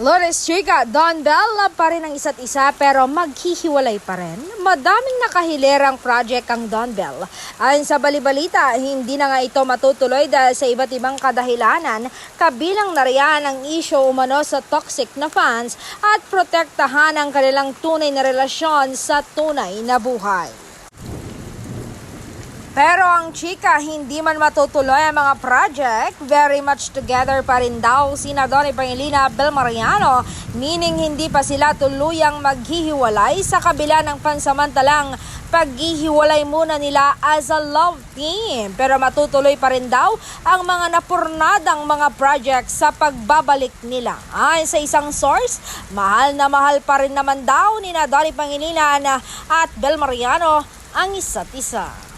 Lourdes Chica, Don Bell, love pa rin ang isa't isa pero maghihiwalay pa rin. Madaming nakahilirang project ang Don Bell. Ayon sa balibalita, hindi na nga ito matutuloy dahil sa iba't ibang kadahilanan, kabilang na riyan ang issue umano sa toxic na fans at protektahan ang kanilang tunay na relasyon sa tunay na buhay. Pero ang chika, hindi man matutuloy ang mga project, very much together pa rin daw sina Donnie Pangilinan at Bel Mariano, meaning hindi pa sila tuluyang maghihiwalay sa kabila ng pansamantalang paghihiwalay muna nila as a love team. Pero matutuloy pa rin daw ang mga napurnadang mga project sa pagbabalik nila. Ayon sa isang source, mahal na mahal pa rin naman daw nina Donnie Pangilinan at Bel Mariano ang isa't isa.